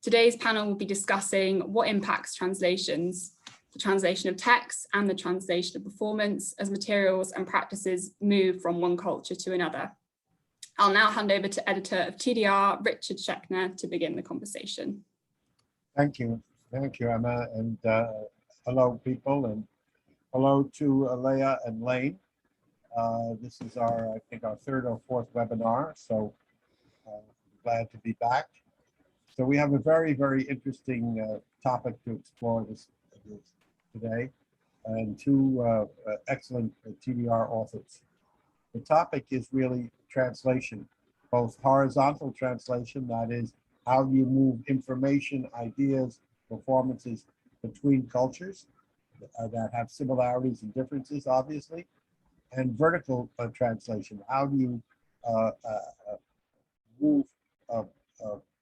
Today's panel will be discussing what impacts translations, the translation of texts and the translation of performance as materials and practices move from one culture to another. I'll now hand over to editor of TDR, Richard Schechner, to begin the conversation. Thank you, Emma, and hello, people, and hello to Leah and Laine. This is I think our third or fourth webinar, so glad to be back. So we have a very, very interesting topic to explore this today, and two excellent TDR authors. The topic is really translation, both horizontal translation, that is, how you move information, ideas, performances between cultures that have similarities and differences, obviously, and vertical translation. How do you move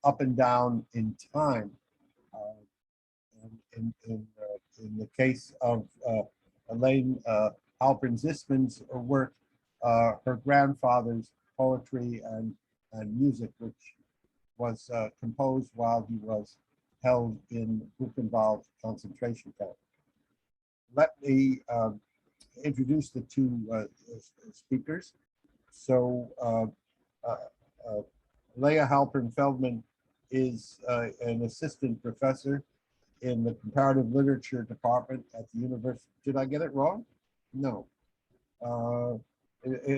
up and down in time? In the case of Laine Halpern Zisman's work, her grandfather's poetry and music, which was composed while he was held in Buchenwald concentration camp. Let me introduce the two speakers. So Leah Halpern Feldman is an assistant professor in the comparative literature department at the university. Did I get it wrong? No.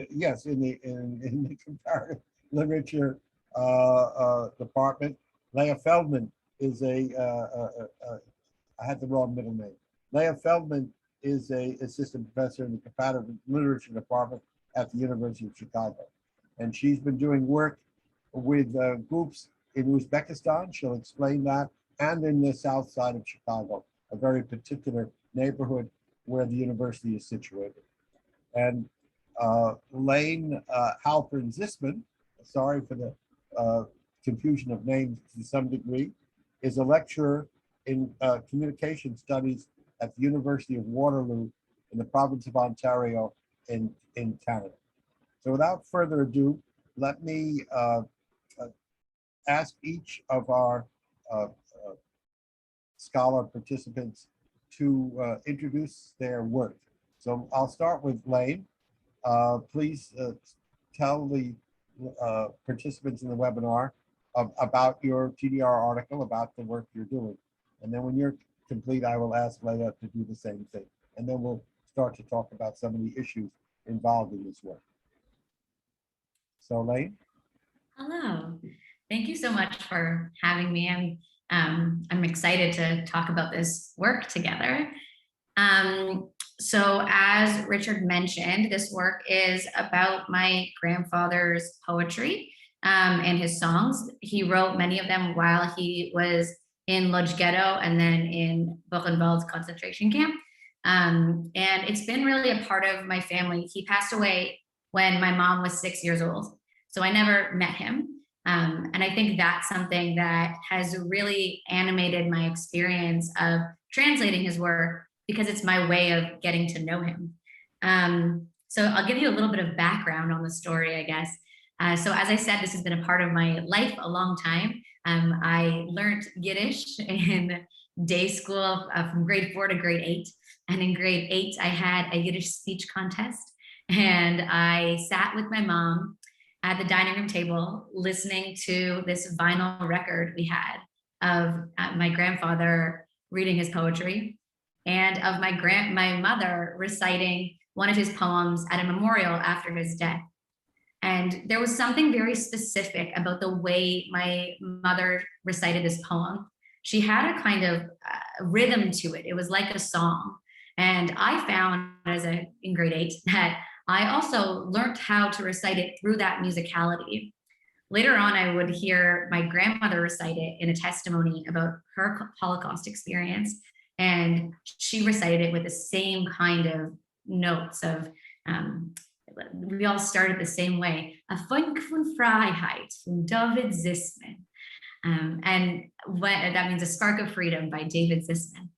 Yes, in the comparative literature department. Leah Feldman is I had the wrong middle name. Leah Feldman is a assistant professor in the comparative literature department at the University of Chicago. And she's been doing work with groups in Uzbekistan, she'll explain that, and in the south side of Chicago, a very particular neighborhood where the university is situated. And Laine Halpern Zisman, sorry for the confusion of names to some degree, is a lecturer in communication studies at the University of Waterloo in the province of Ontario in Canada. So without further ado, let me ask each of our scholar participants to introduce their work. So I'll start with Laine. Please tell the participants in the webinar about your TDR article, about the work you're doing. And then when you're complete, I will ask Leah to do the same thing. And then we'll start to talk about some of the issues involved in this work. So Laine? Hello. Thank you so much for having me. I'm excited to talk about this work together. So as Richard mentioned, this work is about my grandfather's poetry and his songs. He wrote many of them while he was in Lodz Ghetto and then in Buchenwald concentration camp. And it's been really a part of my family. He passed away when my mom was 6 years old. So I never met him. And I think that's something that has really animated my experience of translating his work, because it's my way of getting to know him. So I'll give you a little bit of background on the story, I guess. So as I said, this has been a part of my life a long time. I learned Yiddish in day school from grade 4 to grade 8. And in grade 8, I had a Yiddish speech contest. And I sat with my mom at the dining room table, listening to this vinyl record we had of my grandfather reading his poetry, and of my mother reciting one of his poems at a memorial after his death. And there was something very specific about the way my mother recited this poem. She had a kind of rhythm to it. It was like a song. And I found in grade 8 that I also learned how to recite it through that musicality. Later on, I would hear my grandmother recite it in a testimony about her Holocaust experience. And she recited it with the same kind of notes of, we all started the same way. A Funk von Freiheit from David Zisman. And that means A Spark of Freedom by David Zisman.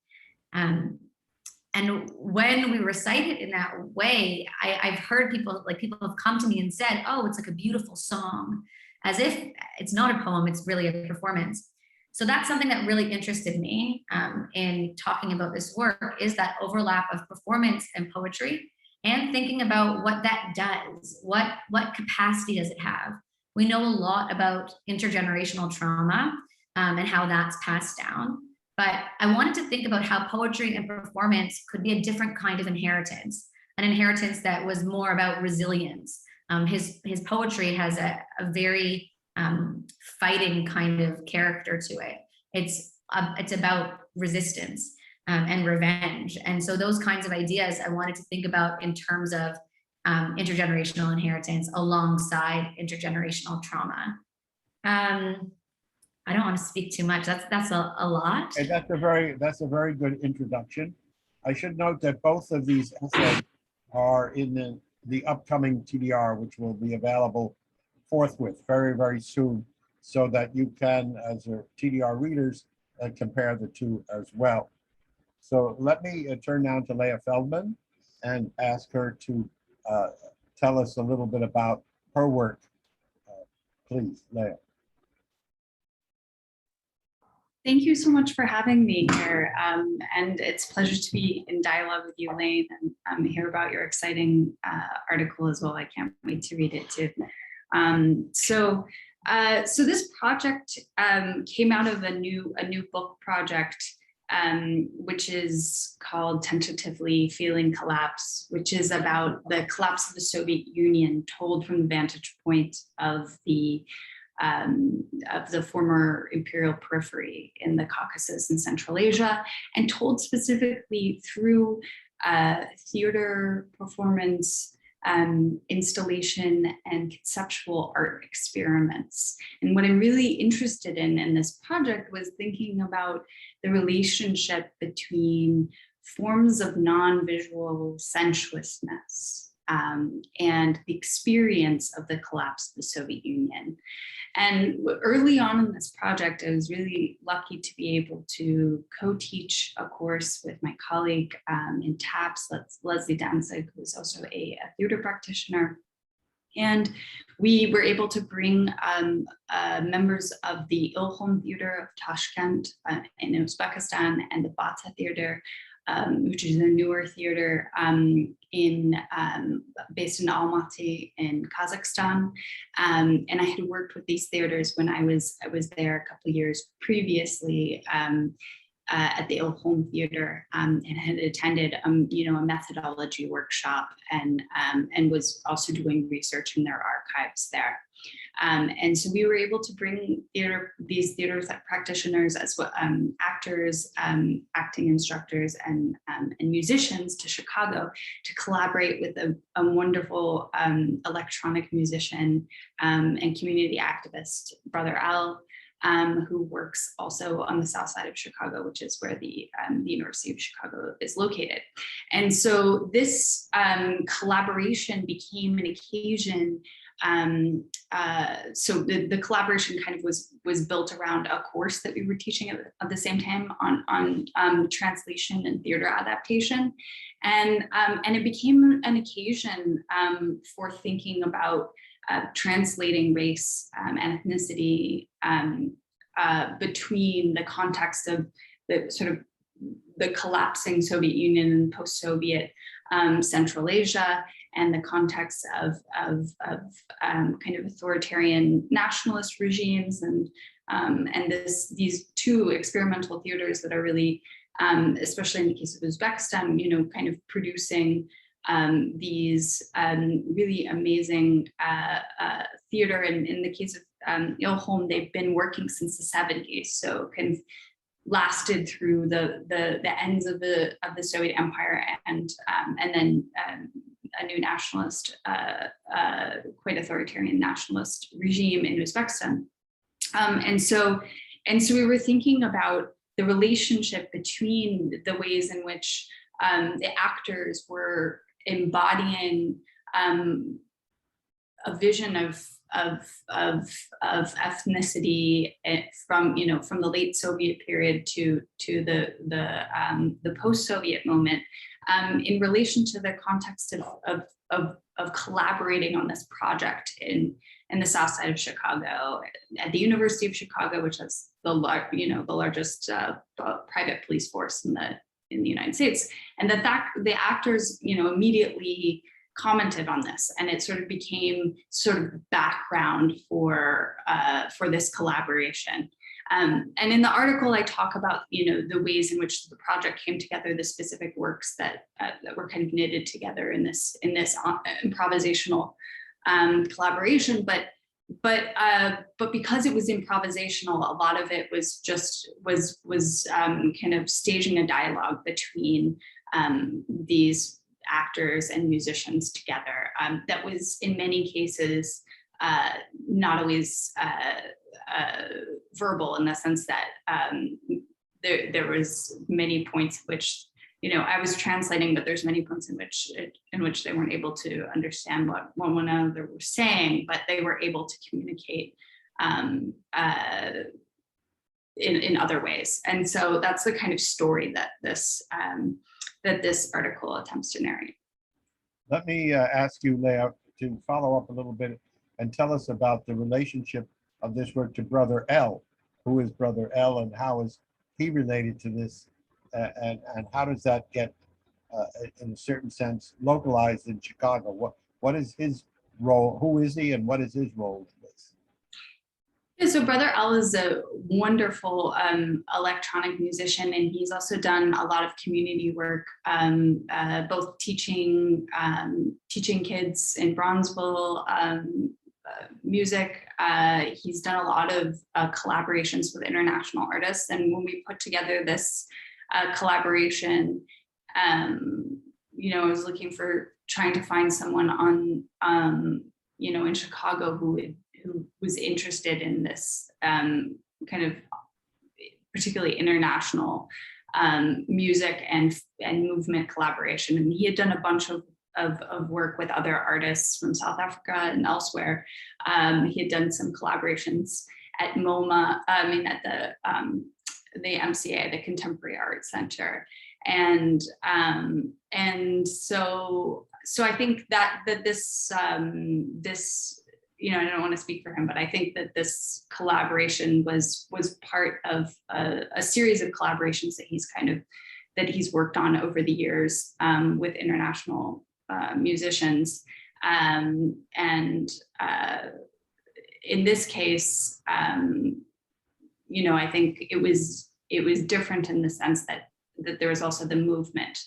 And when we recite it in that way, I've heard people have come to me and said, oh, it's like a beautiful song, as if it's not a poem, it's really a performance. So that's something that really interested me in talking about this work, is that overlap of performance and poetry, and thinking about what that does. What capacity does it have? We know a lot about intergenerational trauma and how that's passed down. But I wanted to think about how poetry and performance could be a different kind of inheritance, an inheritance that was more about resilience. His poetry has a very fighting kind of character to it. It's about resistance and revenge. And so those kinds of ideas I wanted to think about in terms of intergenerational inheritance alongside intergenerational trauma. I don't want to speak too much. That's a lot. And that's a very good introduction. I should note that both of these essays are in the upcoming TDR, which will be available forthwith, very, very soon, so that you can, as your TDR readers, compare the two as well. So let me turn now to Leah Feldman and ask her to tell us a little bit about her work. Please, Leah. Thank you so much for having me here. And it's a pleasure to be in dialogue with you, Laine, and hear about your exciting article as well. I can't wait to read it too. So this project came out of a new book project, which is called Tentatively Feeling Collapse, which is about the collapse of the Soviet Union told from the vantage point of the former imperial periphery in the Caucasus and Central Asia, and told specifically through theater, performance, installation, and conceptual art experiments. And what I'm really interested in this project was thinking about the relationship between forms of non-visual sensuousness and the experience of the collapse of the Soviet Union. And early on in this project, I was really lucky to be able to co-teach a course with my colleague in TAPS, Leslie Danzig, who is also a theater practitioner. And we were able to bring members of the Ilkhom Theater of Tashkent in Uzbekistan and the Bata Theater, which is a newer theater based in Almaty in Kazakhstan. And I had worked with these theaters when I was there a couple of years previously at the Ilkhom Theater, and had attended a methodology workshop and was also doing research in their archives there. And so we were able to bring these theater practitioners as well, actors, acting instructors, and musicians to Chicago to collaborate with a wonderful electronic musician and community activist, Brother Al, who works also on the south side of Chicago, which is where the University of Chicago is located. And so this collaboration became an occasion. So the collaboration kind of was built around a course that we were teaching at the same time on translation and theater adaptation, and it became an occasion for thinking about translating race and ethnicity between the context of the sort of the collapsing Soviet Union and post-Soviet Central Asia, and the context of kind of authoritarian nationalist regimes, and these two experimental theaters that are really, especially in the case of Uzbekistan, kind of producing these really amazing theater. And in the case of Ilkhom, they've been working since the 70s, so kind of lasted through the ends of the Soviet Empire, and then a new nationalist, quite authoritarian nationalist regime in Uzbekistan. And so we were thinking about the relationship between the ways in which the actors were embodying a vision of ethnicity from the late Soviet period to the post-Soviet moment, in relation to the context of collaborating on this project in in the South Side of Chicago, at the University of Chicago, which has the largest private police force in the United States. And the actors, immediately commented on this, and it sort of became sort of background for this collaboration. And in the article, I talk about the ways in which the project came together, the specific works that were kind of knitted together in this improvisational collaboration. But because it was improvisational, a lot of it was kind of staging a dialogue between these actors and musicians together. That was in many cases not always verbal, in the sense that there was many points which I was translating, but there's many points in which they weren't able to understand what one another were saying, but they were able to communicate in other ways. And so that's the kind of story that this article attempts to narrate. Let me ask you, Leah, to follow up a little bit and tell us about the relationship of this work to Brother L. Who is Brother L, and how is he related to this? And how does that get, in a certain sense, localized in Chicago? What is his role? Who is he, and what is his role in this? Yeah, so Brother L is a wonderful electronic musician, and he's also done a lot of community work, both teaching kids in Bronzeville music. He's done a lot of collaborations with international artists, and when we put together this collaboration, I was trying to find someone in Chicago who was interested in this kind of particularly international music and movement collaboration. And he had done a bunch of work with other artists from South Africa and elsewhere. He had done some collaborations at MoMA, at the MCA, the Contemporary Art Center. And so I think that this I don't want to speak for him, but I think that this collaboration was part of a series of collaborations that he's worked on over the years with international musicians. And in this case, I think it was different in the sense that there was also the movement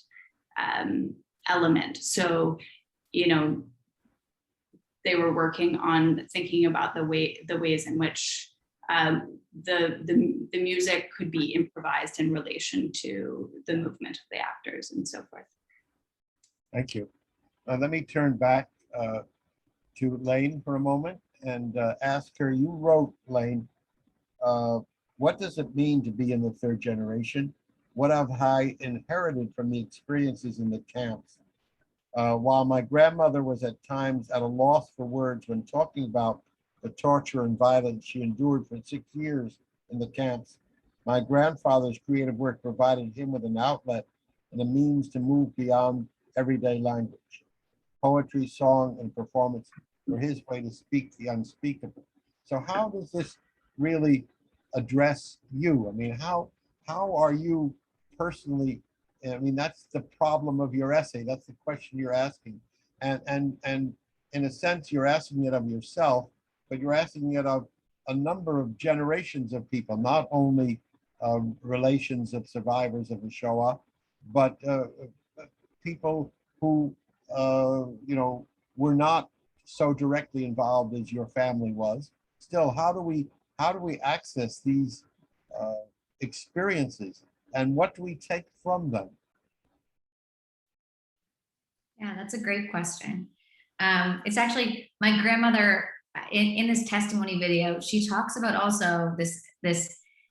element. So, they were working on thinking about the ways in which the music could be improvised in relation to the movement of the actors and so forth. Thank you. Let me turn back to Laine for a moment and ask her, you wrote, Laine, what does it mean to be in the third generation? What have I inherited from the experiences in the camps? While my grandmother was at times at a loss for words when talking about the torture and violence she endured for 6 years in the camps, my grandfather's creative work provided him with an outlet and a means to move beyond everyday language. Poetry, song, and performance were his way to speak the unspeakable. So how does this really address you? I mean, how are you personally? I mean, that's the problem of your essay. That's the question you're asking. And in a sense, you're asking it of yourself, but you're asking it of a number of generations of people, not only relations of survivors of the Shoah, but people who, were not so directly involved as your family was. Still, how do we access these experiences? And what do we take from them? Yeah, that's a great question. It's actually my grandmother in this testimony video. She talks about also this.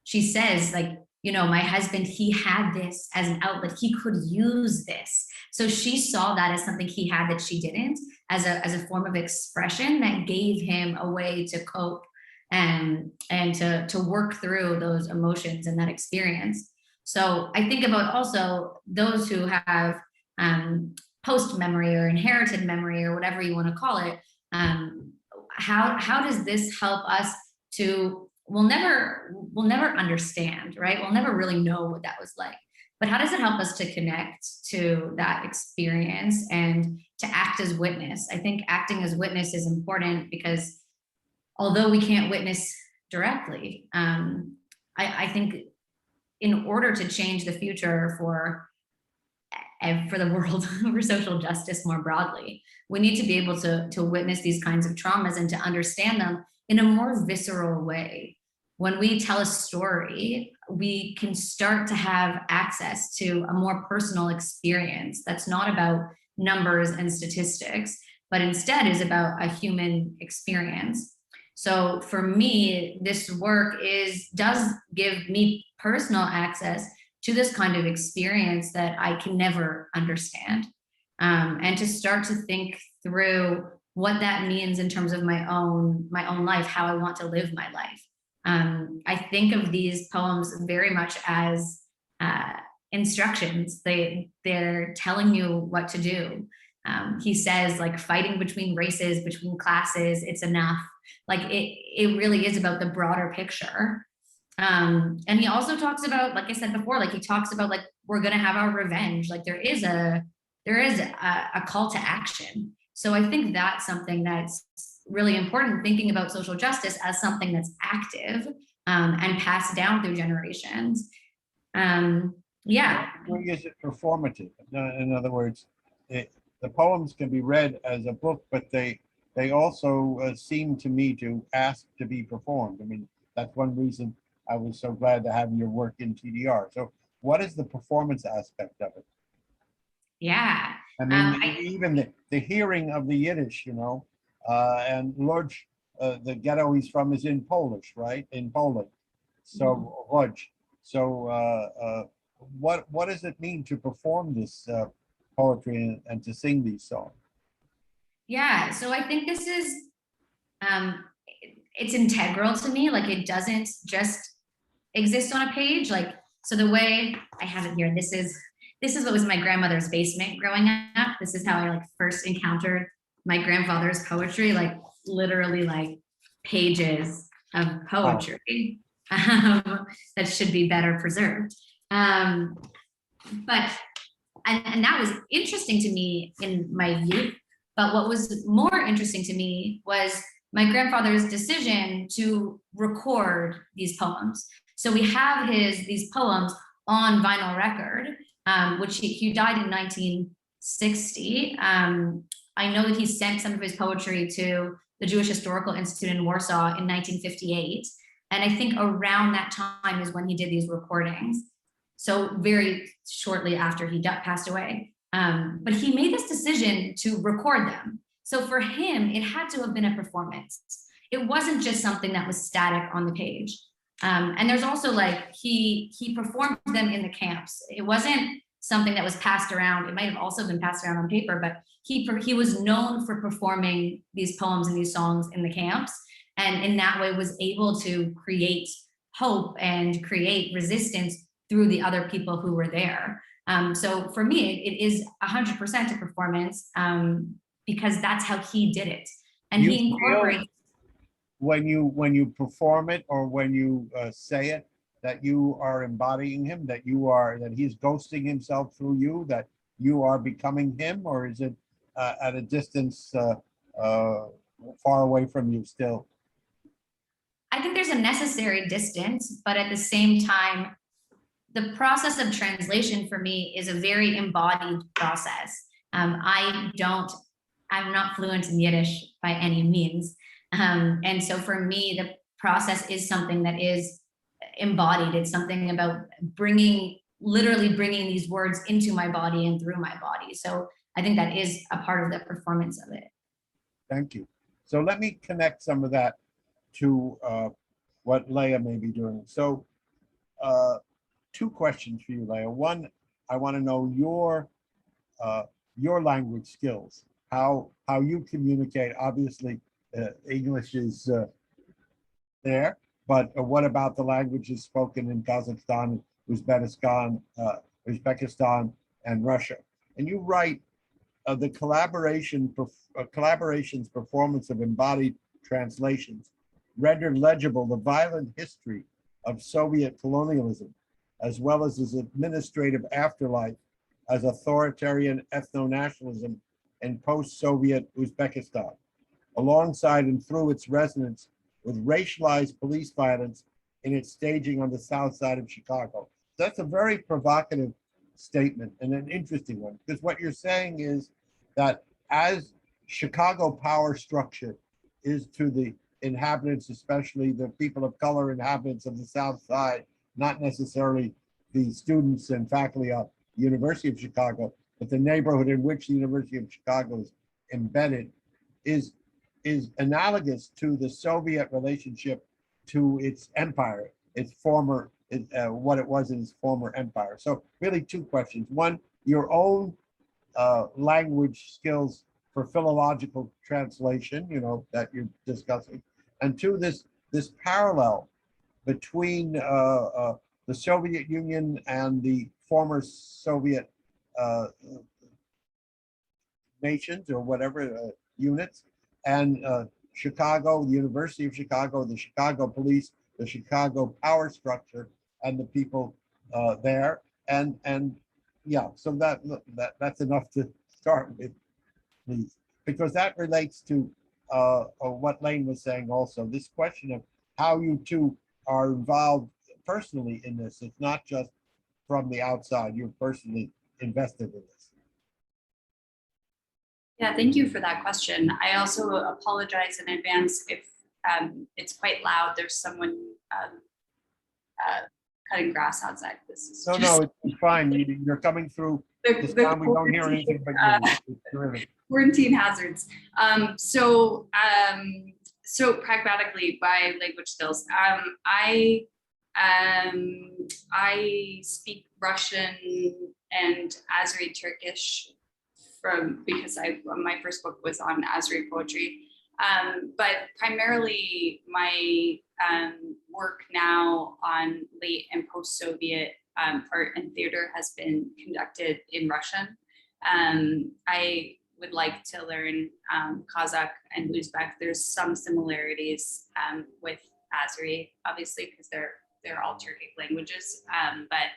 She says, like, my husband, he had this as an outlet. He could use this. So she saw that as something he had that she didn't, as a form of expression that gave him a way to cope and to work through those emotions and that experience. So I think about also those who have post memory or inherited memory or whatever you want to call it. how does this help us to, we'll never understand, right? We'll never really know what that was like. But how does it help us to connect to that experience and to act as witness? I think acting as witness is important because although we can't witness directly, I think in order to change the future for the world, for social justice more broadly, we need to be able to witness these kinds of traumas and to understand them in a more visceral way. When we tell a story, we can start to have access to a more personal experience that's not about numbers and statistics, but instead is about a human experience. So for me, this work does give me personal access to this kind of experience that I can never understand, and to start to think through what that means in terms of my own life, how I want to live my life. I think of these poems very much as instructions. They're telling you what to do. He says, like, fighting between races, between classes, it's enough. Like it really is about the broader picture. And he also talks about, like I said before, like he talks about, like, we're gonna have our revenge. Like there is a call to action. So I think that's something that's really important, thinking about social justice as something that's active and passed down through generations. Yeah. Is it performative? In other words, the poems can be read as a book, but they also seem to me to ask to be performed. I mean, that's one reason I was so glad to have your work in TDR. So what is the performance aspect of it? Yeah. I mean, even the hearing of the Yiddish, you know, and Lodz, the ghetto he's from is in Polish, right? In Poland. So Lodz. So what does it mean to perform this poetry and to sing these songs? Yeah, so I think this is, it's integral to me. Like it doesn't just exist on a page. Like, so the way I have it here, this is what was in my grandmother's basement growing up. This is how I like first encountered my grandfather's poetry, like literally like pages of poetry that should be better preserved. But that was interesting to me in my youth. But what was more interesting to me was my grandfather's decision to record these poems. So we have these poems on vinyl record, which he died in 1960. I know that he sent some of his poetry to the Jewish Historical Institute in Warsaw in 1958. And I think around that time is when he did these recordings. So very shortly after he passed away. But he made this decision to record them. So for him, it had to have been a performance. It wasn't just something that was static on the page. And there's also like, he performed them in the camps. It wasn't something that was passed around. It might have also been passed around on paper, but he was known for performing these poems and these songs in the camps. And in that way was able to create hope and create resistance through the other people who were there. So for me, it is 100% a performance because that's how he did it. And he incorporates. When you perform it or when you say it, that you are embodying him, that he's ghosting himself through you, that you are becoming him, or is it at a distance far away from you still? I think there's a necessary distance, but at the same time, the process of translation for me is a very embodied process. I'm not fluent in Yiddish by any means. And so for me, the process is something that is embodied. It's something about literally bringing these words into my body and through my body. So I think that is a part of the performance of it. Thank you. So let me connect some of that to what Leah may be doing. So two questions for you, Leah. One, I want to know your language skills, how you communicate. Obviously, English is there, but what about the languages spoken in Kazakhstan, Uzbekistan, and Russia? And you write the collaboration's performance of embodied translations, rendered legible the violent history of Soviet colonialism, as well as its administrative afterlife as authoritarian ethno-nationalism in post-Soviet Uzbekistan, alongside and through its resonance with racialized police violence in its staging on the south side of Chicago. That's a very provocative statement and an interesting one, because what you're saying is that as Chicago power structure is to the inhabitants, especially the people of color inhabitants of the south side, not necessarily the students and faculty of the University of Chicago, but the neighborhood in which the University of Chicago is embedded, is analogous to the Soviet relationship to its empire, its former, what it was in its former empire. So really two questions. One, your own language skills for philological translation, that you're discussing. And two, this parallel between the Soviet Union and the former Soviet nations or whatever units, and Chicago, the University of Chicago, the Chicago police, the Chicago power structure, and the people there. And yeah, so that's enough to start with, please, because that relates to what Laine was saying also, this question of how you two are involved personally in this. It's not just from the outside, you're personally invested in this. Yeah, thank you for that question. I also apologize in advance if it's quite loud. There's someone cutting grass outside. This is No, it's fine. You're coming through the sound. We don't hear anything but you. It's terrific. Quarantine hazards. So pragmatically, by language skills, I speak Russian and Azeri Turkish because my first book was on Azeri poetry. But primarily my work now on late and post-Soviet art and theater has been conducted in Russian. I would like to learn Kazakh and Uzbek. There's some similarities with Azeri, obviously, because they're all Turkic languages. But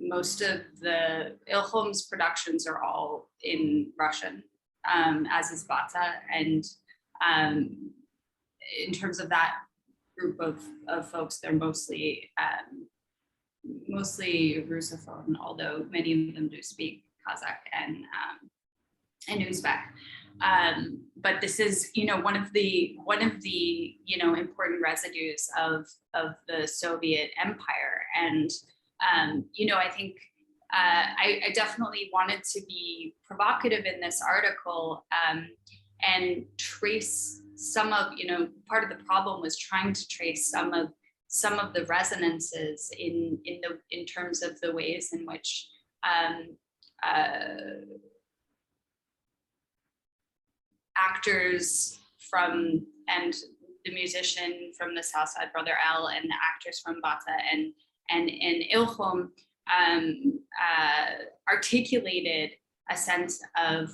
most of the Ilhom's productions are all in Russian, as is Bata. And in terms of that group of folks, they're mostly Russophone, although many of them do speak Kazakh and Uzbek. But this is, one of the important residues of the Soviet Empire. And I think I definitely wanted to be provocative in this article and trace some of, part of the problem was trying to trace some of the resonances in terms of the ways in which actors and the musician from the South Side, Brother L, and the actors from Bata and Ilhom articulated a sense of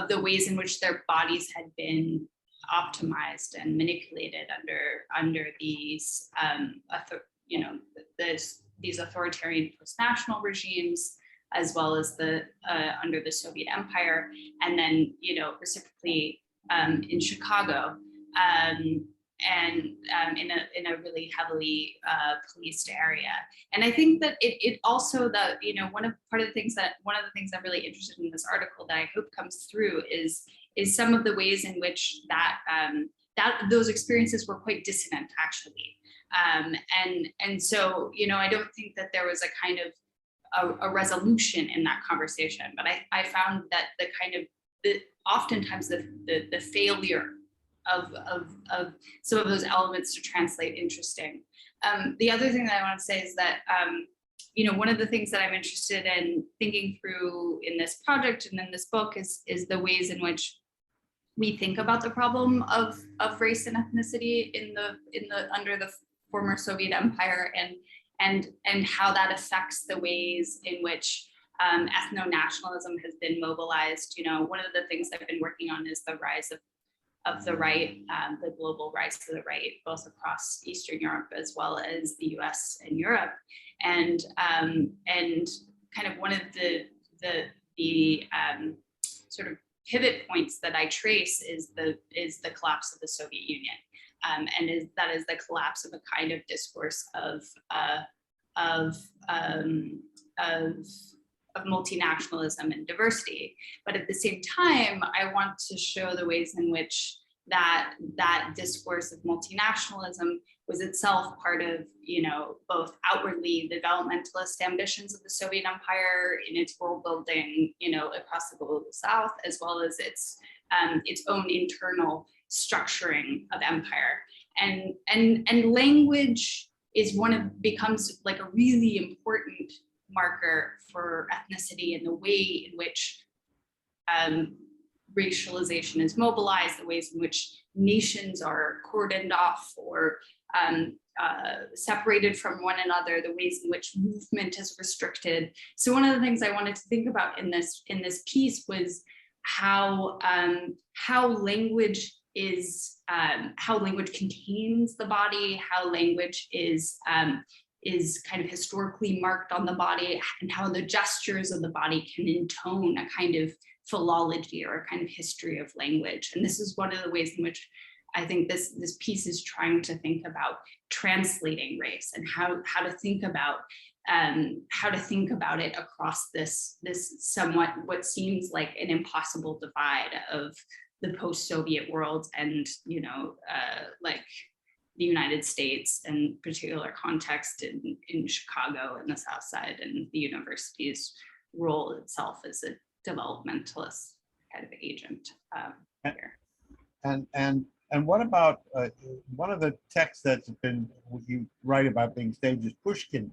the ways in which their bodies had been optimized and manipulated under these these authoritarian post-national regimes, as well as under the Soviet Empire, and then reciprocally in Chicago, and in a really heavily policed area. And I think that it also one of the things I'm really interested in this article that I hope comes through is some of the ways in which that those experiences were quite dissonant, actually. And so I don't think that there was a kind of a resolution in that conversation, but I found that oftentimes the failure of some of those elements to translate interesting. The other thing that I want to say is that one of the things that I'm interested in thinking through in this project and in this book is the ways in which we think about the problem of race and ethnicity under the former Soviet Empire, and how that affects the ways in which ethno-nationalism has been mobilized. You know, one of the things I've been working on is the rise of the right, the global rise of the right, both across Eastern Europe as well as the US and Europe. And kind of one of the sort of pivot points that I trace is the collapse of the Soviet Union. That is the collapse of a kind of discourse of multinationalism and diversity. But at the same time, I want to show the ways in which that discourse of multinationalism was itself part of, you know, both outwardly the developmentalist ambitions of the Soviet Empire in its world building, you know, across the global South, as well as its own internal structuring of empire. And language is becomes like a really important marker for ethnicity and the way in which racialization is mobilized, the ways in which nations are cordoned off or separated from one another, the ways in which movement is restricted. So one of the things I wanted to think about in this piece was how language is, how language contains the body, how language is kind of historically marked on the body, and how the gestures of the body can intone a kind of philology or a kind of history of language. And this is one of the ways in which I think this piece is trying to think about translating race and how to think about it across this somewhat what seems like an impossible divide of the post-Soviet world and, you know, like the United States and particular context in Chicago and the South Side, and the university's role itself as a developmentalist kind of agent here. And what about one of the texts that's been you write about being staged is Pushkin.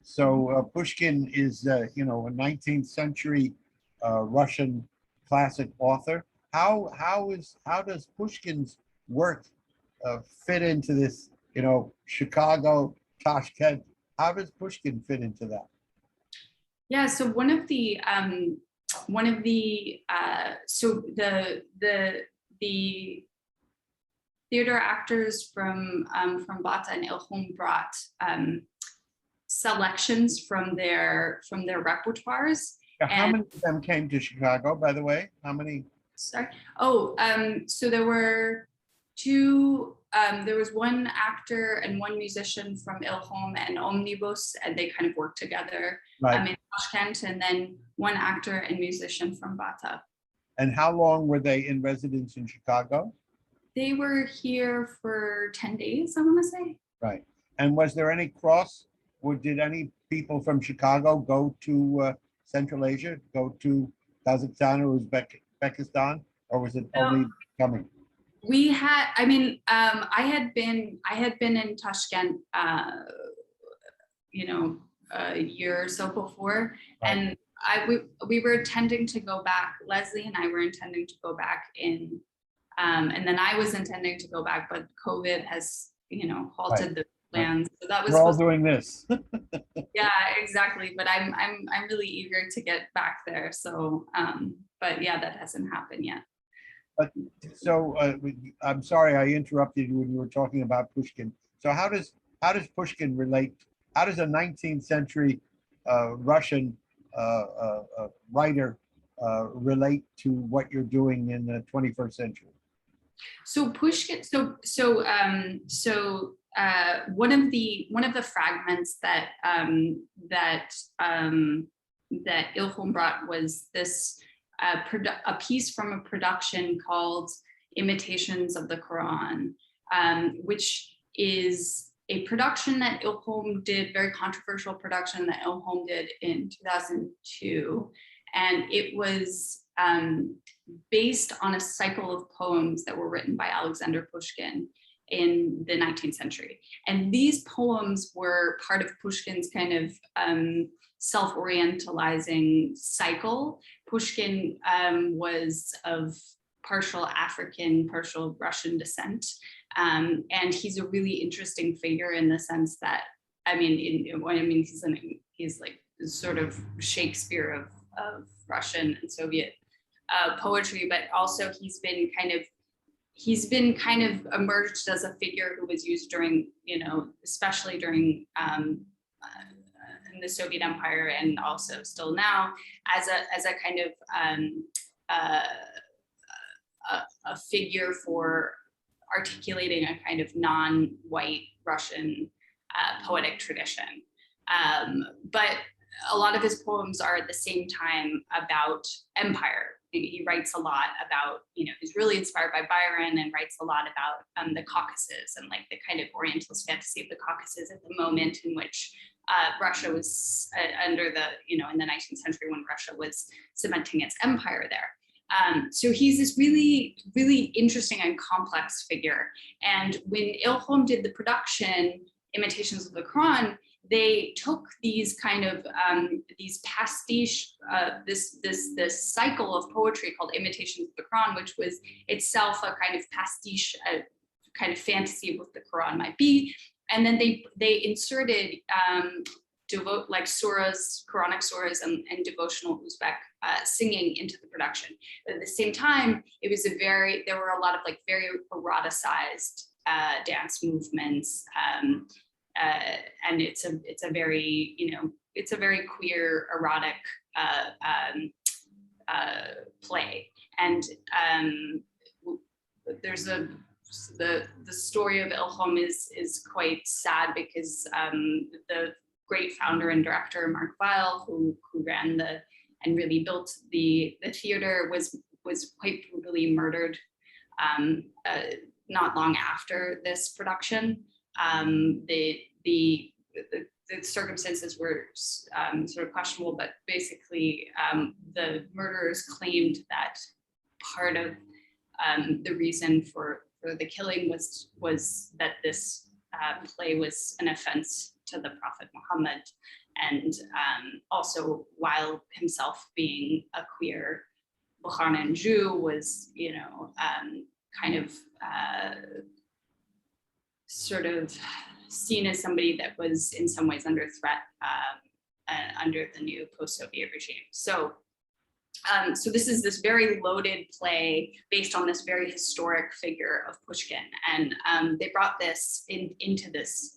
So Pushkin is you know, a 19th century Russian classic author. How does Pushkin's work fit into this, you know, Chicago, Tashkent? How does Pushkin fit into that? Yeah, so one of the theater actors from Bata and Ilhom brought selections from their repertoires. How many of them came to Chicago, by the way? How many? Sorry. Oh, so there were two. There was one actor and one musician from Ilhom and Omnibus, and they kind of worked together in Tashkent, and then one actor and musician from Bata. And how long were they in residence in Chicago? They were here for 10 days, I want to say. Right. And was there any cross, or did any people from Chicago go to Central Asia, go to Kazakhstan or Uzbekistan, or was it only coming? We had, I mean, I had been in Tashkent, you know, a year or so before, and we were intending to go back. Leslie and I were intending to go back in, and then I was intending to go back, but COVID has, you know, halted the plans. So that was. We're all doing this. Yeah, exactly. But I'm really eager to get back there. So, but yeah, that hasn't happened yet. But so I'm sorry I interrupted you when you were talking about Pushkin. So how does Pushkin relate? How does a 19th century Russian writer relate to what you're doing in the 21st century? So Pushkin. One of the fragments that Ilhom brought was this. A piece from a production called Imitations of the Koran, which is a production that Ilhom did, very controversial production that Ilhom did in 2002. And it was based on a cycle of poems that were written by Alexander Pushkin in the 19th century. And these poems were part of Pushkin's kind of self-orientalizing cycle. Pushkin was of partial African, partial Russian descent. And he's a really interesting figure in the sense that, he's like sort of Shakespeare of Russian and Soviet poetry, but also he's been kind of emerged as a figure who was used during, especially during in the Soviet Empire, and also still now, as a kind of a figure for articulating a kind of non-white Russian poetic tradition. But a lot of his poems are at the same time about empire. He writes a lot about, he's really inspired by Byron, and writes a lot about the Caucasus and like the kind of Orientalist fantasy of the Caucasus at the moment in which Russia was under the, in the 19th century when Russia was cementing its empire there. So he's this really, really interesting and complex figure. And when Ilhom did the production, Imitations of the Koran, they took these kind of these pastiche, this cycle of poetry called Imitations of the Quran, which was itself a kind of pastiche, a kind of fantasy of what the Quran might be, and then they inserted like surahs, Quranic surahs, and devotional Uzbek singing into the production. But at the same time, it was there were a lot of like very eroticized dance movements. And it's a very, it's a very queer, erotic play. And there's the story of Ilhom is quite sad, because the great founder and director Mark Weil, who ran and really built the theater, was quite brutally murdered not long after this production. The circumstances were sort of questionable, but basically the murderers claimed that part of the reason for the killing was that this play was an offense to the Prophet Muhammad, and also while himself being a queer Bukharan Jew was, kind of sort of seen as somebody that was in some ways under threat under the new post-Soviet regime. So this is this very loaded play based on this very historic figure of Pushkin, and they brought this into this.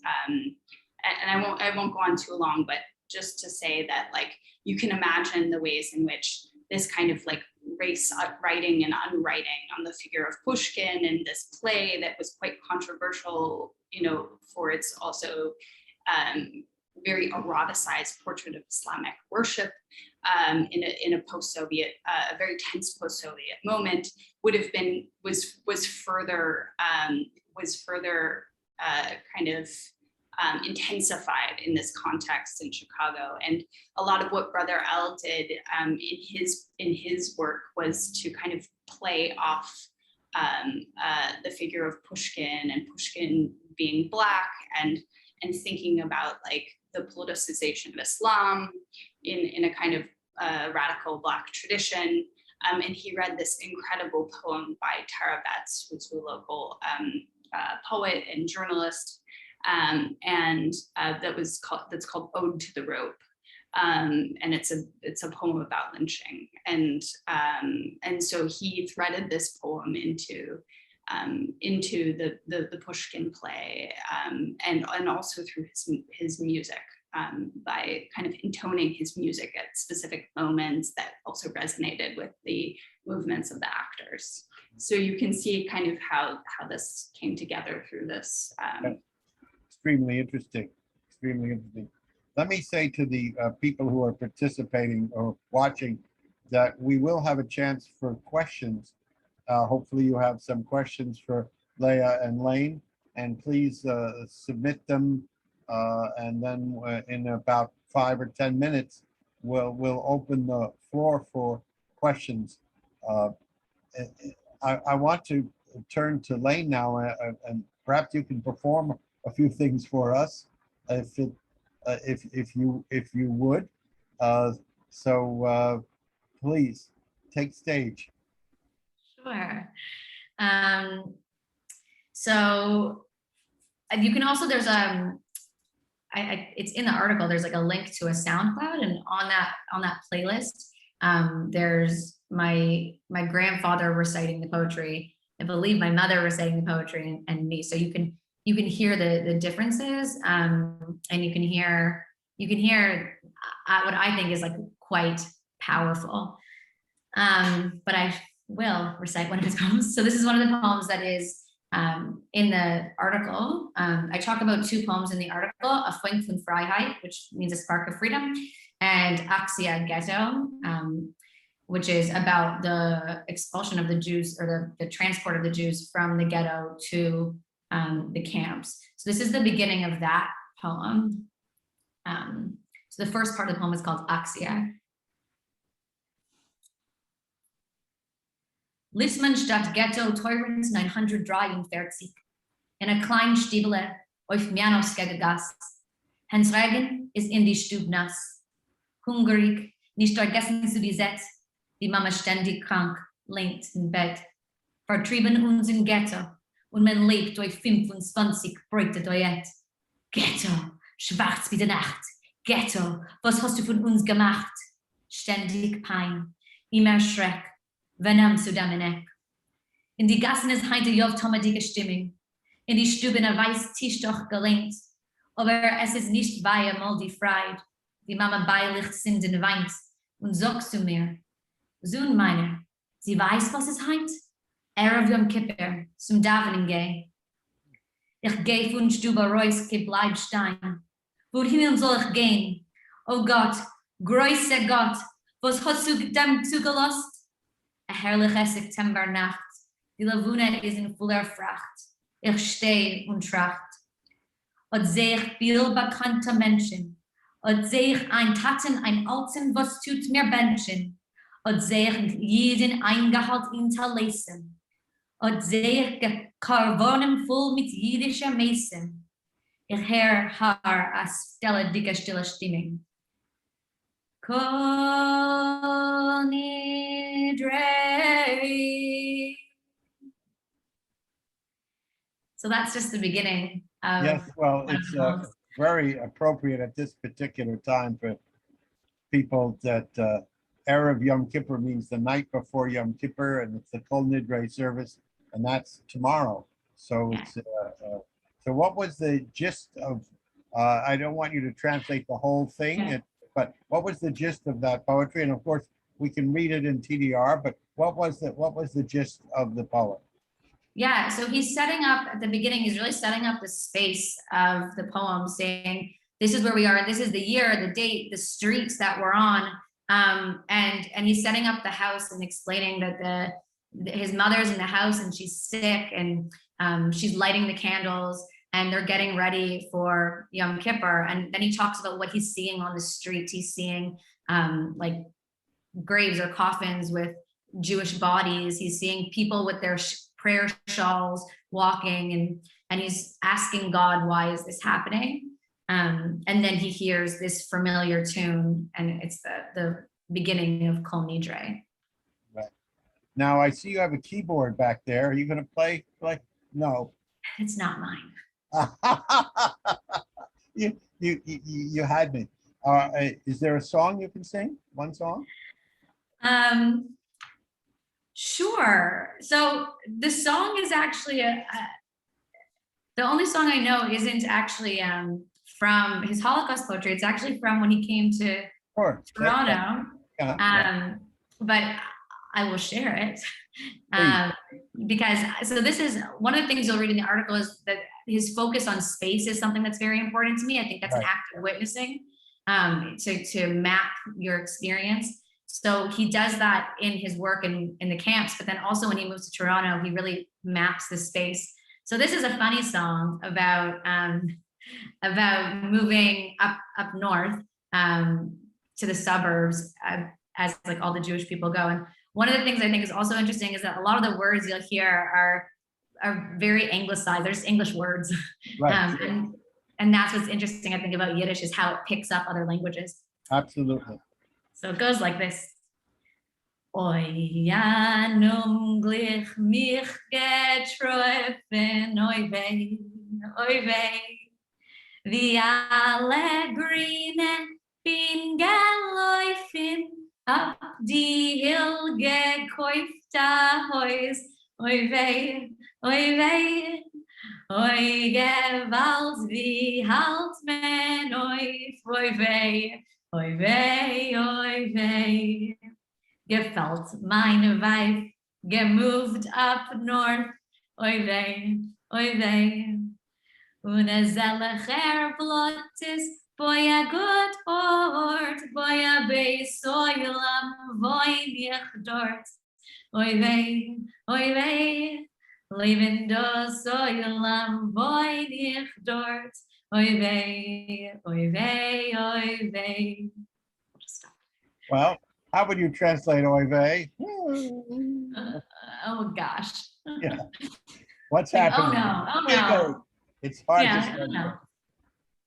And I won't go on too long, but just to say that, like, you can imagine the ways in which this kind of like race writing and unwriting on the figure of Pushkin and this play that was quite controversial, for its also very eroticized portrait of Islamic worship in a post-Soviet, a very tense post-Soviet moment, was further kind of intensified in this context in Chicago. And a lot of what Brother L did in his work was to kind of play off the figure of Pushkin, and Pushkin being Black, and thinking about like the politicization of Islam in a kind of radical Black tradition. And he read this incredible poem by Tara Betts, who's a local poet and journalist, and that's called Ode to the Rope, and it's a poem about lynching, and so he threaded this poem into the Pushkin play, and also through his music, by kind of intoning his music at specific moments that also resonated with the movements of the actors. So you can see kind of how this came together through this. Extremely interesting, extremely interesting. Let me say to the people who are participating or watching that we will have a chance for questions. Hopefully you have some questions for Leah and Laine, and please submit them, and then in about 5 or 10 minutes, we'll open the floor for questions. I want to turn to Laine now, and perhaps you can perform a few things for us, if you would. So please take stage. Sure. So you can also, there's it's in the article. There's like a link to a SoundCloud, and on that playlist, there's my grandfather reciting the poetry. I believe my mother reciting the poetry, and me. So you can hear the differences, and you can hear what I think is like quite powerful. But I will recite one of his poems. So this is one of the poems that is in the article. I talk about two poems in the article: A Funk van Vrijheid, which means a spark of freedom, and Axia Ghetto, which is about the expulsion of the Jews, or the transport of the Jews from the ghetto to the camps. So this is the beginning of that poem. So the first part of the poem is called Axia. Zisman statt Ghetto Teurens 943 in a klein Stiebele auf Mianowska Gas. Hens Regen ist in die Stube nass. Hungrig, nicht vergessen zu besetzt, die Mama ständig krank, liegt im Bett. Vertrieben uns im Ghetto und man lebt durch 25 Bräute Diät. Ghetto, schwarz wie die Nacht. Ghetto, was hast du von uns gemacht? Ständig Pein, immer Schreck. Venom zu Dominik. In die Gassen ist heute jovtomadige Stimmung. In die Stube in weiß Tisch doch gelenkt. Aber es ist nicht bei einmal die Freude, die Mama beilich sind und weint. Und sagst du mir, Sohn meiner, sie weiß, was es heint? Erev Yom Kippur, zum Davening geh. Ich geh von Stube Reus, bleib stein. Wohin soll ich gehen? Oh Gott, größer Gott, was hast du dem zugelost? A herrliche Septembernacht, die Lagune ist in voller Fracht. Ich steh und tracht. Und seh ich viel bekannte Menschen. Und seh ich ein Taten, ein Alten, was tut mir Menschen. Und seh ich jeden Eingehalt hinterlassen. Und seh ich Karwonen voll mit jüdischer Messen. Ich hör a stille Stimmung. Kol nidrei. So that's just the beginning. Yes, well, it's very appropriate at this particular time for people that Erev Yom Kippur means the night before Yom Kippur, and it's the Kol Nidre service, and that's tomorrow. So it's so what was the gist of? I don't want you to translate the whole thing, but what was the gist of that poetry? And of course, we can read it in TDR. But what was the gist of the poem? Yeah, so he's setting up at the beginning. He's really setting up the space of the poem, saying this is where we are. This is the year, the date, the streets that we're on, and he's setting up the house and explaining that his mother's in the house and she's sick, and she's lighting the candles. And they're getting ready for Yom Kippur. And then he talks about what he's seeing on the streets. He's seeing like graves or coffins with Jewish bodies. He's seeing people with their prayer shawls walking, and he's asking God, why is this happening? And then he hears this familiar tune, and it's the beginning of Kol Nidre. Right. Now I see you have a keyboard back there. Are you going to play? No. It's not mine. You had me. Is there a song you can sing? One song? Sure. So the song is actually the only song I know isn't actually from his Holocaust poetry. It's actually from when he came to Toronto. But I will share it. Because so this is one of the things you'll read in the article is that his focus on space is something that's very important to me. I think that's an act of witnessing, to map your experience. So he does that in his work in the camps, but then also when he moves to Toronto, he really maps the space. So this is a funny song about moving up north to the suburbs as like all the Jewish people go. And one of the things I think is also interesting is that a lot of the words you'll hear are very anglicized. There's English words. Right. And that's what's interesting, I think, about Yiddish is how it picks up other languages. Absolutely. So it goes like this. Oy janum glich mich getroffen, oy vey, the Allegrine bin geläufen up die Hill gekäufte Häus. Oi weh, oi weh, oi gewalt, wie halt men auf, oi weh, oi weh, oi weh. Gefällt meine Weib, gemoved up north, oi weh, oi weh. Und zelliger blot is, boy a good ort, boy a bei soilam, voin ich dort. Oi weh, oi weh, leben do soilam, voin ich dort. Oi weh, oi weh, oi weh. Well, how would you translate oy vey? Oh gosh. Yeah. What's Like, happening? oh Oy vey. no. It's hard Yeah, to I don't know.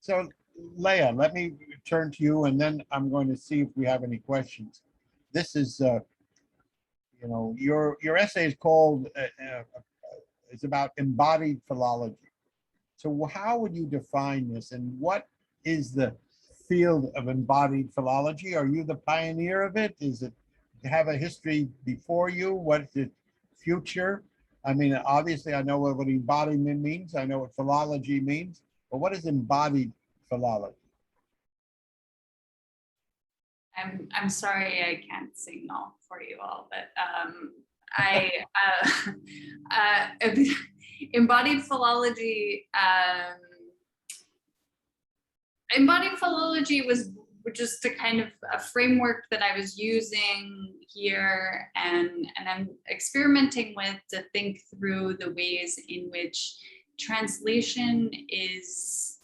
So, Leah, let me turn to you, and then I'm going to see if we have any questions. This is, your essay is called, it's about embodied philology. So how would you define this, and what is the field of embodied philology? Are you the pioneer of it? Is it have a history before you? What is the future? I mean, obviously, I know what embodiment means. I know what philology means. But what is embodied philology? I'm sorry I can't signal for you all, but embodied philology. Embodied philology was just a kind of a framework that I was using here, and I'm experimenting with to think through the ways in which translation is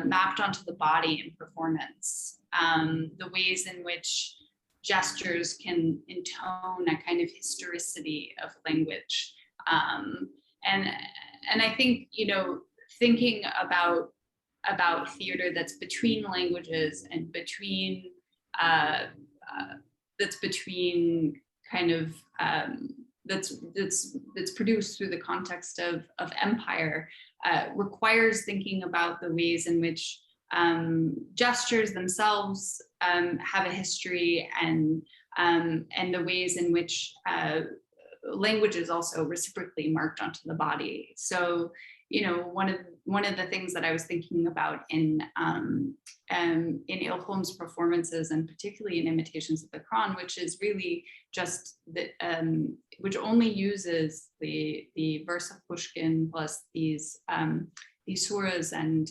mapped onto the body in performance, the ways in which gestures can intone a kind of historicity of language, and I think, thinking about theater that's between languages and between that's produced through the context of empire, requires thinking about the ways in which gestures themselves have a history, and the ways in which language is also reciprocally marked onto the body. So, one of the things that I was thinking about in Ilhom's performances, and particularly in Imitations of the Koran, which is really just that, which only uses the verse of Pushkin plus these surahs and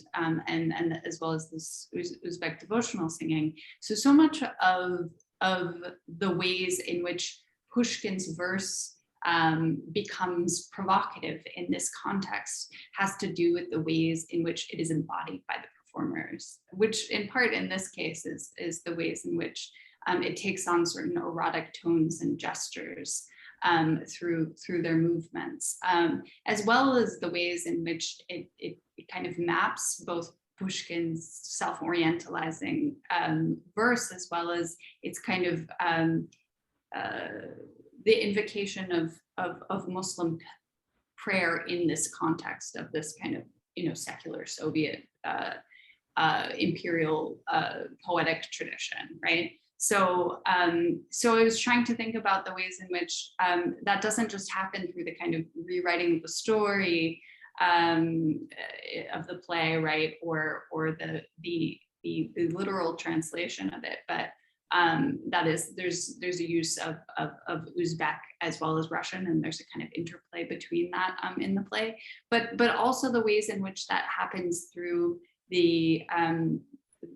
as well as this Uzbek devotional singing. So much of the ways in which Pushkin's verse becomes provocative in this context has to do with the ways in which it is embodied by the performers, which in part in this case is the ways in which it takes on certain erotic tones and gestures through their movements, as well as the ways in which it kind of maps both Pushkin's self-orientalizing verse, as well as its kind of the invocation of Muslim prayer in this context of this kind of, secular Soviet imperial poetic tradition, right? So I was trying to think about the ways in which that doesn't just happen through the kind of rewriting of the story of the play, right, or the literal translation of it, but that is, there's a use of Uzbek as well as Russian, and there's a kind of interplay between that in the play, but also the ways in which that happens through the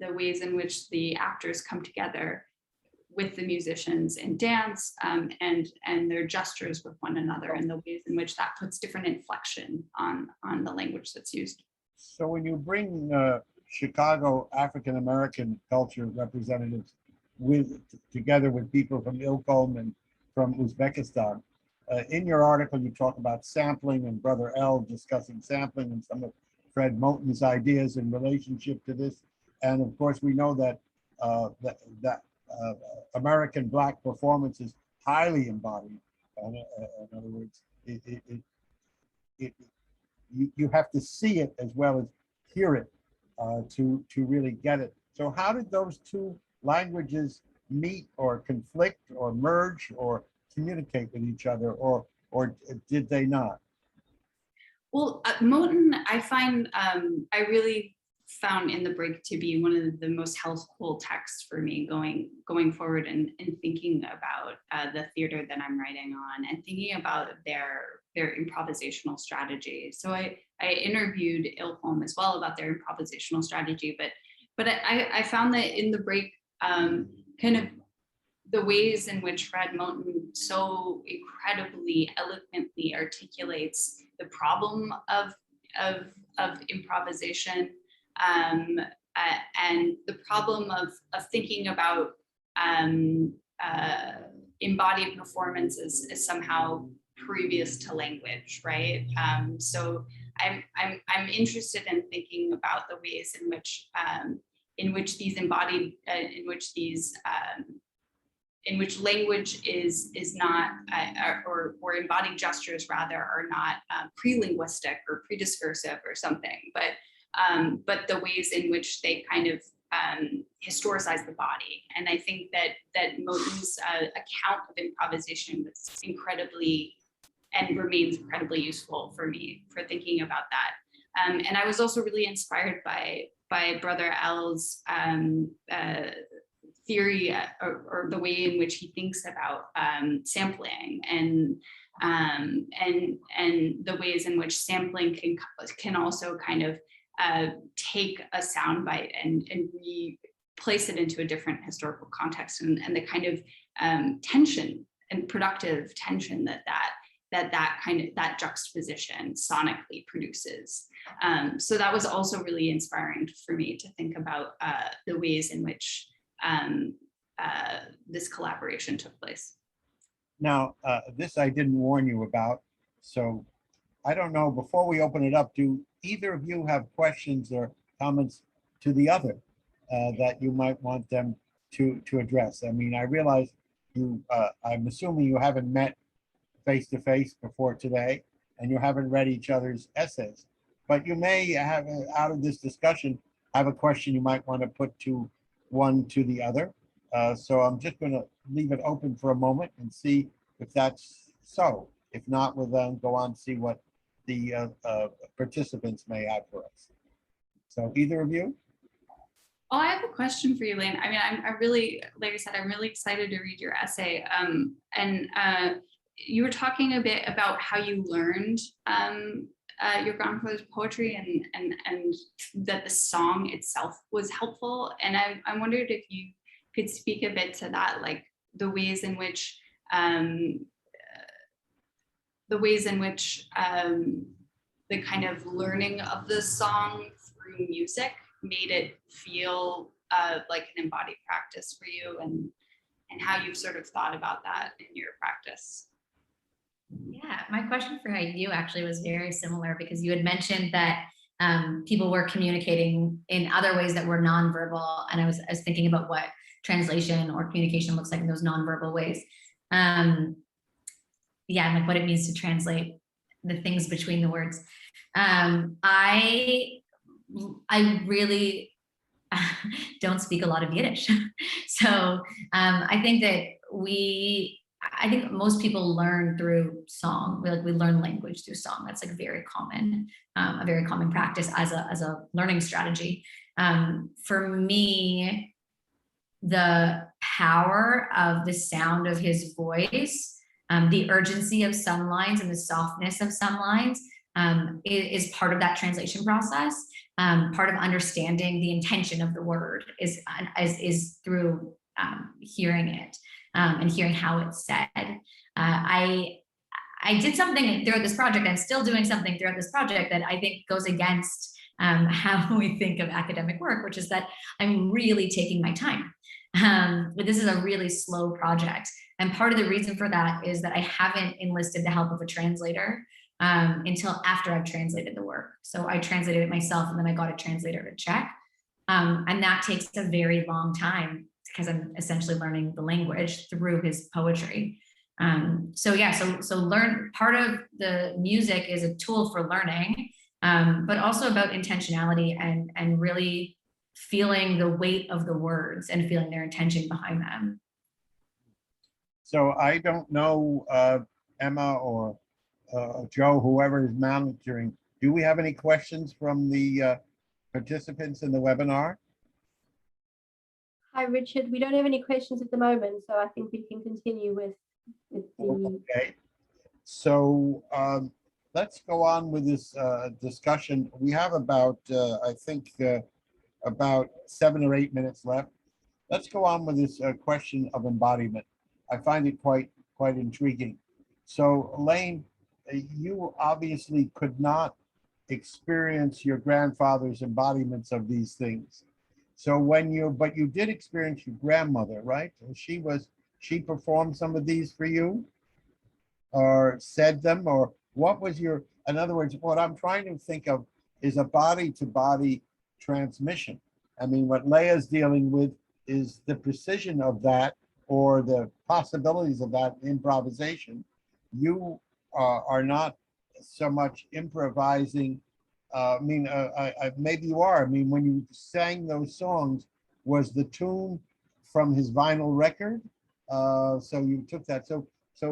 ways in which the actors come together with the musicians in dance, and their gestures with one another, and the ways in which that puts different inflection on the language that's used. So when you bring Chicago African-American culture representatives together with people from Ilkom and from Uzbekistan, in your article you talk about sampling, and Brother L discussing sampling and some of Fred Moten's ideas in relationship to this. And of course we know that American Black performance is highly embodied. In other words, you have to see it as well as hear it to really get it. So how did those two languages meet or conflict or merge or communicate with each other, or did they not? Well, Moten, I find, I really found in the break to be one of the most helpful texts for me going forward and thinking about the theater that I'm writing on and thinking about their improvisational strategy. So I interviewed Ilholm as well about their improvisational strategy, but I found that in the break, kind of the ways in which Fred Moten so incredibly eloquently articulates the problem of improvisation, and the problem of thinking about embodied performance as somehow previous to language, right? So I'm interested in thinking about the ways in which these embodied, in which language is not, or embodied gestures rather, are not pre-linguistic or pre-discursive or something, but the ways in which they kind of historicize the body. And I think that Moten's account of improvisation was incredibly, and remains incredibly useful for me for thinking about that. And I was also really inspired by Brother L's theory, or the way in which he thinks about sampling and the ways in which sampling can also kind of take a soundbite and place it into a different historical context, and the kind of tension and productive tension that juxtaposition sonically produces. So that was also really inspiring for me to think about the ways in which this collaboration took place. Now, this I didn't warn you about, so I don't know, before we open it up, do either of you have questions or comments to the other that you might want them to address? I mean, I realize you, I'm assuming you haven't met face-to-face before today, and you haven't read each other's essays, but you may have, out of this discussion, have a question you might want to put to one to the other. So I'm just going to leave it open for a moment and see if that's so. If not, we'll then go on to see what the participants may have for us. So either of you? Oh, I have a question for you, Laine. I mean, I'm really, like I said, I'm really excited to read your essay. And you were talking a bit about how you learned your grandfather's poetry, and that the song itself was helpful. And I wondered if you could speak a bit to that, like the ways in which the kind of learning of the song through music made it feel like an embodied practice for you, and how you've sort of thought about that in your practice. Yeah, my question for you actually was very similar, because you had mentioned that people were communicating in other ways that were nonverbal, and I was thinking about what translation or communication looks like in those nonverbal ways. Yeah, and like what it means to translate the things between the words. I really don't speak a lot of Yiddish, so I think that I think most people learn through song. We learn language through song. That's like a very common practice as a learning strategy. For me, the power of the sound of his voice, the urgency of some lines and the softness of some lines is part of that translation process. Part of understanding the intention of the word is through hearing it. And hearing how it's said. I did something throughout this project, I'm still doing something throughout this project that I think goes against how we think of academic work, which is that I'm really taking my time. But this is a really slow project. And part of the reason for that is that I haven't enlisted the help of a translator until after I've translated the work. So I translated it myself, and then I got a translator to check. And that takes a very long time, because I'm essentially learning the language through his poetry. So learn, part of the music is a tool for learning, but also about intentionality and really feeling the weight of the words and feeling their intention behind them. So I don't know, Emma or Joe, whoever is monitoring, do we have any questions from the participants in the webinar? Hi, Richard. We don't have any questions at the moment, so I think we can continue with the. Okay. So let's go on with this discussion. We have about, I think, about 7 or 8 minutes left. Let's go on with this question of embodiment. I find it quite intriguing. So, Laine, you obviously could not experience your grandfather's embodiments of these things. So but you did experience your grandmother, right? And she performed some of these for you, or said them, or what was in other words, what I'm trying to think of is a body to body transmission. I mean, what Leah's dealing with is the precision of that, or the possibilities of that improvisation. You are not so much improvising. Maybe you are. I mean, when you sang those songs, was the tune from his vinyl record? So you took that. So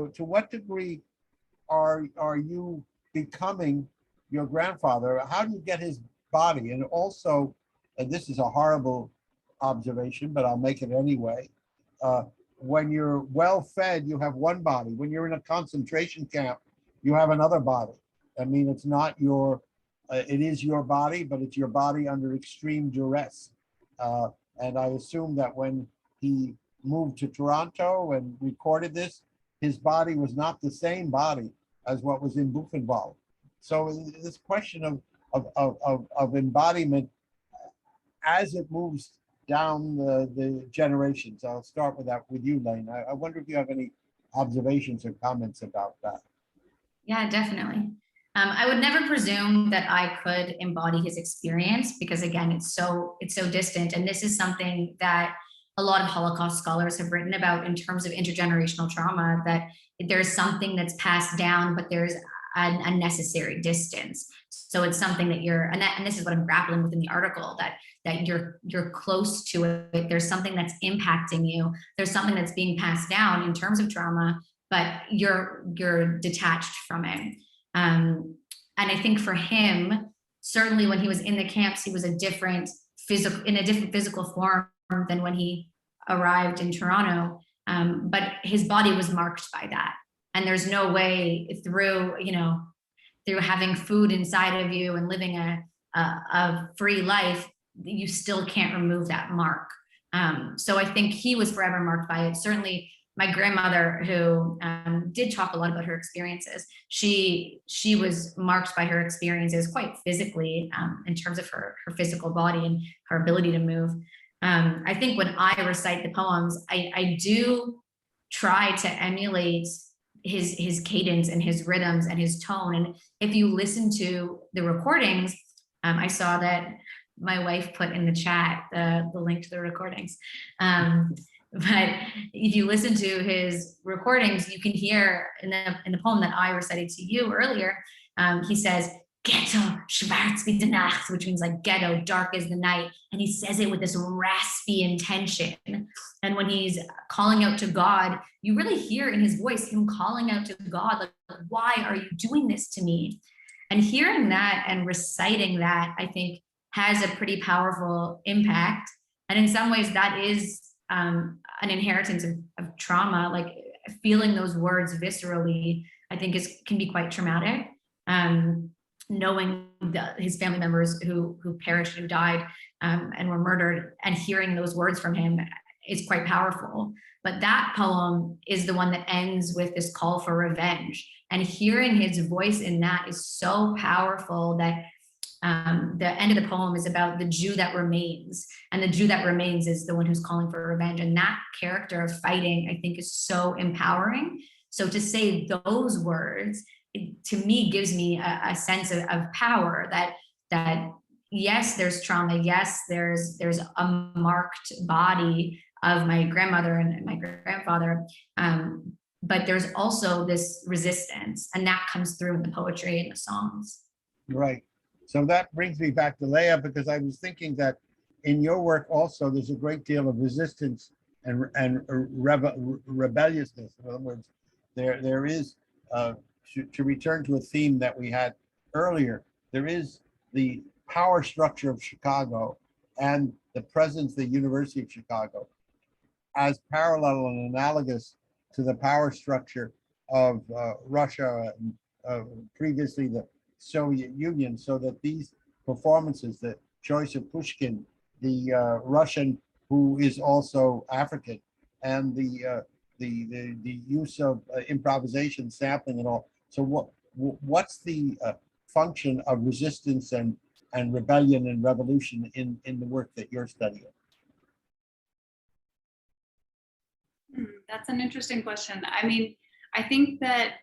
to what degree are you becoming your grandfather? How do you get his body? And also, and this is a horrible observation, but I'll make it anyway. When you're well fed, you have one body. When you're in a concentration camp, you have another body. I mean, it's not your, it is your body, but it's your body under extreme duress. And I assume that when he moved to Toronto and recorded this, his body was not the same body as what was in Buchenwald. So this question of embodiment as it moves down the generations. I'll start with that with you, Laine. I wonder if you have any observations or comments about that. Yeah, definitely. I would never presume that I could embody his experience, because again, it's so distant. And this is something that a lot of Holocaust scholars have written about in terms of intergenerational trauma, that there's something that's passed down, but there's a necessary distance. So it's something that and this is what I'm grappling with in the article, that you're close to it. There's something that's impacting you. There's something that's being passed down in terms of trauma, but you're detached from it. And I think for him, certainly when he was in the camps, he was in a different physical form than when he arrived in Toronto. But his body was marked by that. And there's no way through having food inside of you and living a free life, you still can't remove that mark. So I think he was forever marked by it. Certainly my grandmother, who did talk a lot about her experiences, she was marked by her experiences quite physically, in terms of her physical body and her ability to move. I think when I recite the poems, I do try to emulate his cadence and his rhythms and his tone. And if you listen to the recordings, I saw that my wife put in the chat the link to the recordings. But if you listen to his recordings, you can hear in the poem that I recited to you earlier, he says, "Ghetto, schwarz wie die Nacht," which means like ghetto, dark as the night. And he says it with this raspy intention. And when he's calling out to God, you really hear in his voice him calling out to God, like, why are you doing this to me? And hearing that and reciting that, I think, has a pretty powerful impact. And in some ways, that is an inheritance of trauma. Like feeling those words viscerally, I think can be quite traumatic. Knowing his family members who perished, who died, and were murdered, and hearing those words from him is quite powerful. But that poem is the one that ends with this call for revenge. And hearing his voice in that is so powerful that the end of the poem is about the Jew that remains. And the Jew that remains is the one who's calling for revenge. And that character of fighting, I think, is so empowering. So to say those words, to me, gives me a sense of power that yes, there's trauma. Yes, there's a marked body of my grandmother and my grandfather. But there's also this resistance, and that comes through in the poetry and the songs. Right. So that brings me back to Leah, because I was thinking that in your work also, there's a great deal of resistance and rebelliousness. In other words, there is, to return to a theme that we had earlier, there is the power structure of Chicago and the presence of the University of Chicago as parallel and analogous to the power structure of Russia and previously the Soviet Union, so that these performances, the choice of Pushkin, the Russian who is also African, and the use of improvisation, sampling, and all. So what's the function of resistance and rebellion and revolution in the work that you're studying? That's an interesting question. I mean, I think that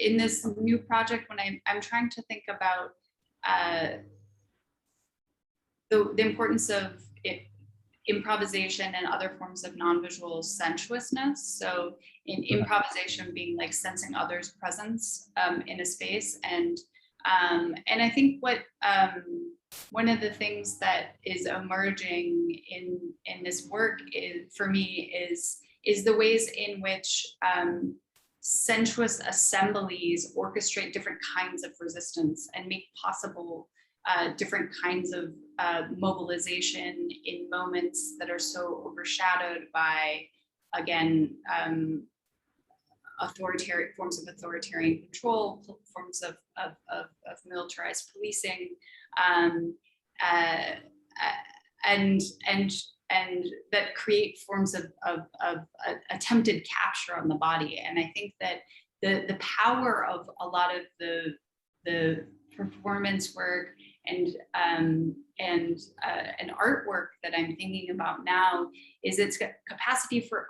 in this new project, when I'm trying to think about the importance of improvisation and other forms of non-visual sensuousness. So in improvisation being like sensing others' presence in a space, and I think what one of the things that is emerging in this work is, for me, is the ways in which sensuous assemblies orchestrate different kinds of resistance and make possible different kinds of mobilization in moments that are so overshadowed by, again, authoritarian forms of authoritarian control, forms of militarized policing, and that create forms of attempted capture on the body. And I think that the power of a lot of the performance work and artwork that I'm thinking about now is its capacity for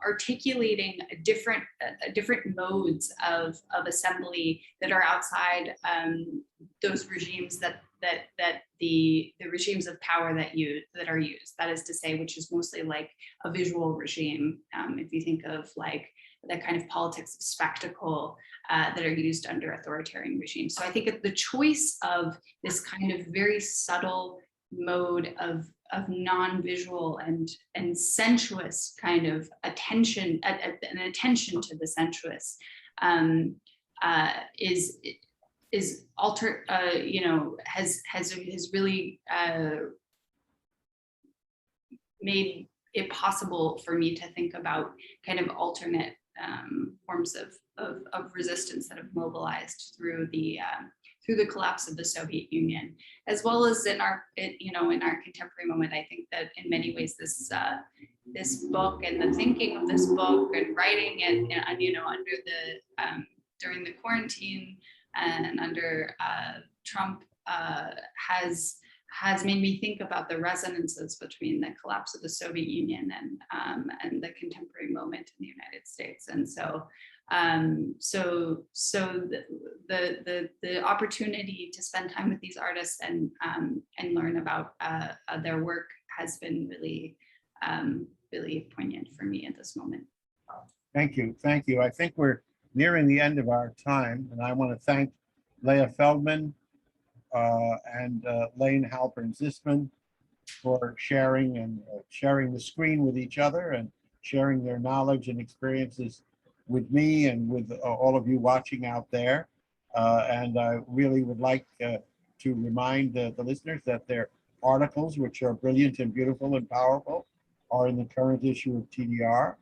articulating different modes of assembly that are outside those regimes that the regimes of power that are used. That is to say, which is mostly like a visual regime. If you think of like the kind of politics of spectacle that are used under authoritarian regimes. So I think the choice of this kind of very subtle mode of non-visual and sensuous kind of attention, an attention to the sensuous, is alter, has really made it possible for me to think about kind of alternate forms of resistance that have mobilized through the collapse of the Soviet Union, as well as in our contemporary moment. I think that in many ways this book and the thinking of this book and writing it, under the during the quarantine and under Trump has made me think about the resonances between the collapse of the Soviet Union and the contemporary moment in the United States. And so the opportunity to spend time with these artists and learn about their work has been really poignant for me at this moment. Thank you. Thank you. I think we're nearing the end of our time, and I want to thank Leah Feldman and Laine, Halpern, Zisman for sharing the screen with each other and sharing their knowledge and experiences with me and with all of you watching out there. And I really would like to remind the listeners that their articles, which are brilliant and beautiful and powerful, are in the current issue of TDR.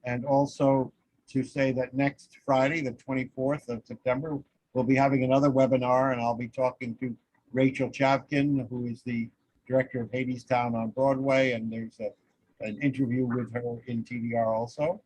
And also to say that next Friday, the 24th of September, we'll be having another webinar, and I'll be talking to Rachel Chavkin, who is the director of Hadestown on Broadway, and there's an interview with her in TDR also.